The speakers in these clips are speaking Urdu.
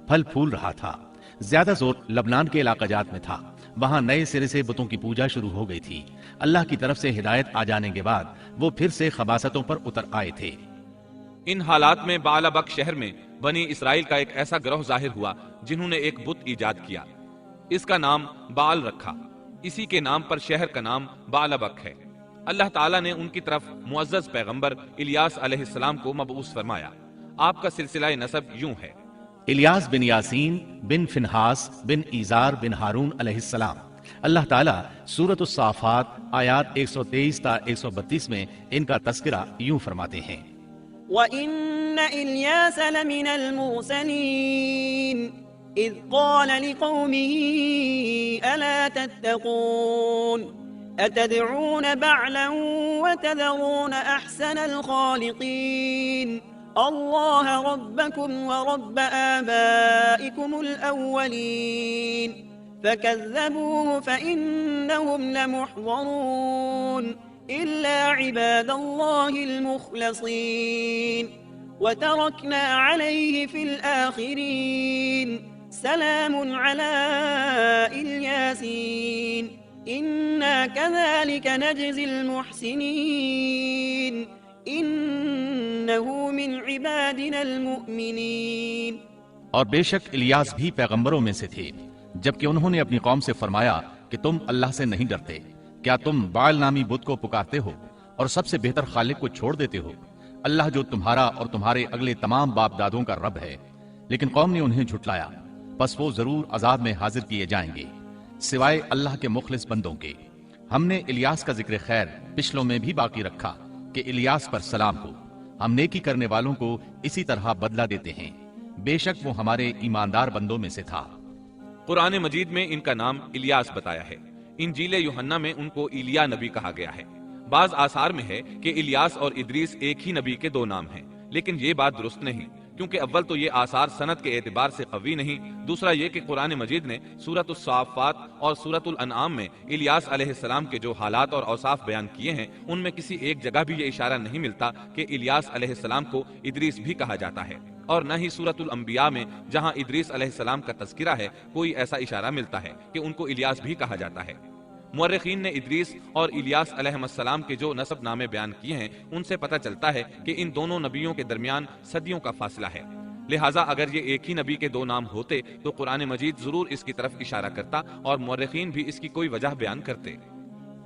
پھل پھول رہا تھا۔ زیادہ زور لبنان کے علاقہ جات میں تھا، وہاں نئے سرے سے بتوں کی پوجا شروع ہو گئی تھی۔ اللہ کی طرف سے ہدایت آ جانے کے بعد وہ پھر سے خباثتوں پر اتر آئے تھے۔ ان حالات میں بعلبک شہر میں بنی اسرائیل کا ایک ایسا گروہ ظاہر ہوا جنہوں نے ایک بت ایجاد کیا، اس کا نام بعل رکھا۔ اسی کے نام پر شہر کا نام بعلبک ہے۔ اللہ تعالیٰ نے ان کی طرف معزز پیغمبر الیاس علیہ السلام کو مبعوث فرمایا۔ آپ کا سلسلہ نسب یوں ہے: الیاس بن یاسین بن فنحاس بن ایزار بن ہارون علیہ السلام۔ اللہ تعالیٰ سورۃ الصافات آیات 123 تا 132 میں ان کا تذکرہ یوں فرماتے ہیں: وَإِنَّ إِلْيَاسَ لَمِنَ الْمُرْسَلِينَ إِذْ قَالَ لِقَوْمِهِ أَلَا تَتَّقُونَ أَتَدْعُونَ بَعْلًا وَتَذَرُونَ أَحْسَنَ الْخَالِقِينَ اللَّهَ رَبَّكُمْ وَرَبَّ آبَائِكُمُ الْأَوَّلِينَ فَكَذَّبُوهُ فَإِنَّهُمْ لَمُحْضَرُونَ إِلَّا عِبَادَ اللَّهِ الْمُخْلَصِينَ وَتَرَكْنَا عَلَيْهِ فِي الْآخِرِينَ سَلَامٌ عَلَى الْيَاسِينَ إِنَّا كَذَلِكَ نَجْزِي الْمُحْسِنِينَ إِنَّهُ مِنْ عِبَادِنَا الْمُؤْمِنِينَ۔ اور بے شک الیاس بھی پیغمبروں میں سے تھے، جبکہ انہوں نے اپنی قوم سے فرمایا کہ تم اللہ سے نہیں ڈرتے، کیا تم بعل نامی بت کو پکارتے ہو اور سب سے بہتر خالق کو چھوڑ دیتے ہو، اللہ جو تمہارا اور تمہارے اگلے تمام باپ دادوں کا رب ہے۔ لیکن قوم نے انہیں جھٹلایا، پس وہ ضرور عذاب میں حاضر کیے جائیں گے، سوائے اللہ کے مخلص بندوں کے۔ ہم نے الیاس کا ذکر خیر پچھلوں میں بھی باقی رکھا کہ الیاس پر سلام ہو، ہم نیکی کرنے والوں کو اسی طرح بدلہ دیتے ہیں، بے شک وہ ہمارے ایماندار بندوں میں سے تھا۔ قرآن مجید میں ان کا نام الیاس بتایا ہے۔ انجیل یوحنا میں ان کو ایلیا نبی کہا گیا ہے۔ بعض آثار میں ہے کہ الیاس اور ادریس ایک ہی نبی کے دو نام ہیں، لیکن یہ بات درست نہیں، کیونکہ اول تو یہ آثار سند کے اعتبار سے قوی نہیں، دوسرا یہ کہ قرآن مجید نے سورۃ الصافات اور سورۃ الانعام میں الیاس علیہ السلام کے جو حالات اور اوصاف بیان کیے ہیں ان میں کسی ایک جگہ بھی یہ اشارہ نہیں ملتا کہ الیاس علیہ السلام کو ادریس بھی کہا جاتا ہے، اور نہ ہی سورۃ الانبیاء میں جہاں ادریس علیہ السلام کا تذکرہ ہے کوئی ایسا اشارہ ملتا ہے کہ ان کو الیاس بھی کہا جاتا ہے۔ مورخین نے ادریس اور الیاس علیہ السلام کے جو نسب نامے بیان کیے ہیں ان سے پتہ چلتا ہے کہ ان دونوں نبیوں کے درمیان صدیوں کا فاصلہ ہے، لہٰذا اگر یہ ایک ہی نبی کے دو نام ہوتے تو قرآن مجید ضرور اس کی طرف اشارہ کرتا اور مورخین بھی اس کی کوئی وجہ بیان کرتے۔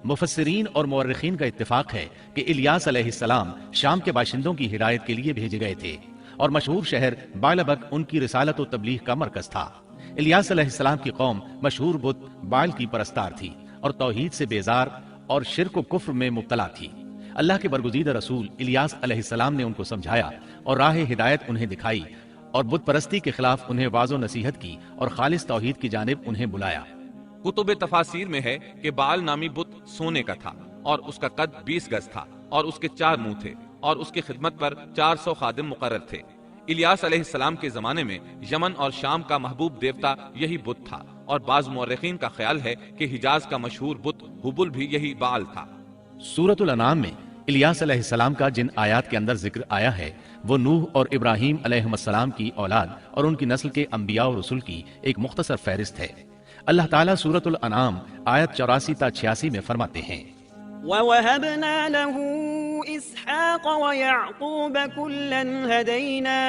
مفسرین اور مورخین کا اتفاق ہے کہ الیاس علیہ السلام شام کے باشندوں کی ہدایت کے لیے بھیجے گئے تھے، اور مشہور شہر بعلبک ان کی رسالت و تبلیغ کا مرکز تھا۔ الیاس علیہ السلام کی قوم مشہور بت بعل کی پرستار تھی اور توحید سے بیزار اور شرک و کفر میں مبتلا تھی۔ اللہ کے برگزیدہ رسول الیاس علیہ السلام نے ان کو سمجھایا اور راہ ہدایت انہیں دکھائی، اور بت پرستی کے خلاف انہیں واض و نصیحت کی اور خالص توحید کی جانب انہیں بلایا۔ کتب تفاسیر میں ہے کہ بعل نامی بت سونے کا تھا اور اس کا قد 20 گز تھا اور اس کے 4 منہ تھے اور اس کی خدمت پر 400 خادم مقرر تھے۔ الیاس علیہ السلام کے زمانے میں یمن اور شام کا محبوب دیوتا یہی بت تھا، اور بعض مورخین کا خیال ہے کہ حجاز کا مشہور بت حبل بھی یہی بعل تھا۔ سورۃ الانعام میں الیاس علیہ السلام کا جن آیات کے اندر ذکر آیا ہے وہ نوح اور ابراہیم علیہ السلام کی اولاد اور ان کی نسل کے انبیاء و رسول کی ایک مختصر فہرست ہے۔ اللہ تعالیٰ سورۃ الانعام آیت 84 تا 86 میں فرماتے ہیں: وَوَهَبْنَا لَهُ إِسْحَاقَ وَيَعْقُوبَ كُلًّا هَدَيْنَا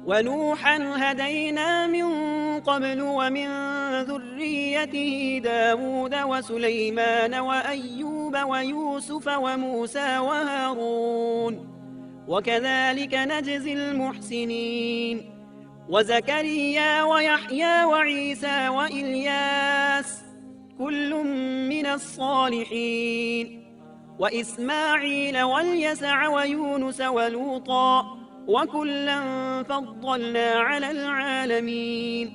وَنُوحًا هَدَيْنَا مِن قَبْلُ وَمِن ذُرِّيَّتِهِ دَاوُودَ وَسُلَيْمَانَ وَأَيُّوبَ وَيُوسُفَ وَمُوسَى وَهَارُونَ وَكَذَلِكَ نَجْزِي الْمُحْسِنِينَ وَزَكَرِيَّا وَيَحْيَى وَعِيسَى وَإِلْيَاسَ كُلٌّ مِّنَ الصَّالِحِينَ وَإِسْمَاعِيلَ وَالْيَسَعَ وَيُونُسَ وَلُوطًا وَكُلًّا فَضَّلْنَا عَلَى الْعَالَمِينَ۔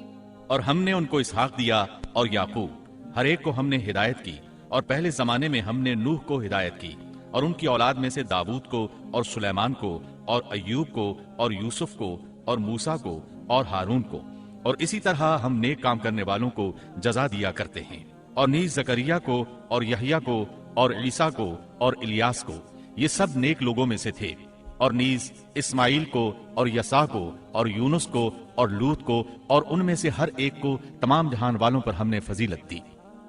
اور ہم نے ان کو اسحاق دیا اور یعقوب، ہر ایک کو ہم نے ہدایت کی، اور پہلے زمانے میں ہم نے نوح کو ہدایت کی، اور ان کی اولاد میں سے داود کو اور سلیمان کو اور ایوب کو اور یوسف کو اور موسیٰ کو اور ہارون کو، اور اسی طرح ہم نیک کام کرنے والوں کو جزا دیا کرتے ہیں، اور نیز زکریا کو اور یحییٰ کو اور عیسیٰ کو اور الیاس کو، یہ سب نیک لوگوں میں سے تھے۔ اور نیز اسماعیل کو اور یسع کو اور یونس کو اور لوط کو اور ان میں سے ہر ایک کو تمام جہان والوں پر ہم نے فضیلت دی۔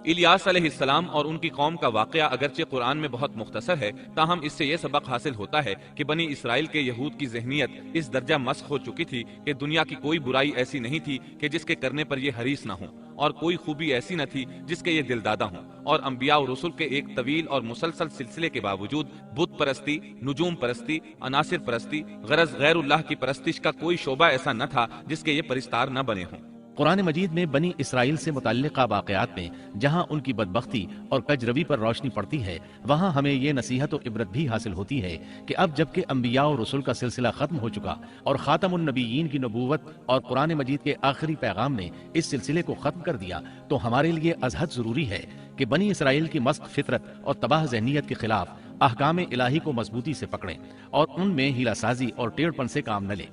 الیاس علیہ السلام اور ان کی قوم کا واقعہ اگرچہ قرآن میں بہت مختصر ہے، تاہم اس سے یہ سبق حاصل ہوتا ہے کہ بنی اسرائیل کے یہود کی ذہنیت اس درجہ مسخ ہو چکی تھی کہ دنیا کی کوئی برائی ایسی نہیں تھی کہ جس کے کرنے پر یہ حریص نہ ہوں، اور کوئی خوبی ایسی نہ تھی جس کے یہ دل دادہ ہوں، اور انبیاء و رسل کے ایک طویل اور مسلسل سلسلے کے باوجود بت پرستی، نجوم پرستی، عناصر پرستی، غرض غیر اللہ کی پرستش کا کوئی شعبہ ایسا نہ تھا جس کے یہ پرستار نہ بنے ہوں۔ قرآن مجید میں بنی اسرائیل سے متعلقہ واقعات میں جہاں ان کی بدبختی اور کجروی پر روشنی پڑتی ہے، وہاں ہمیں یہ نصیحت و عبرت بھی حاصل ہوتی ہے کہ اب جبکہ انبیاء و رسول کا سلسلہ ختم ہو چکا اور خاتم النبیین کی نبوت اور قرآن مجید کے آخری پیغام نے اس سلسلے کو ختم کر دیا، تو ہمارے لیے ازحد ضروری ہے کہ بنی اسرائیل کی مسخ فطرت اور تباہ ذہنیت کے خلاف احکام الہی کو مضبوطی سے پکڑیں اور ان میں ہیلہ سازی اور ٹیڑھ پن سے کام نہ لیں،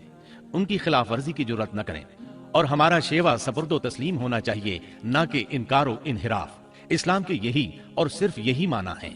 ان کی خلاف ورزی کی جرات نہ کریں، اور ہمارا شیوا سپرد و تسلیم ہونا چاہیے، نہ کہ انکار و انحراف۔ اسلام کے یہی اور صرف یہی معنی ہے۔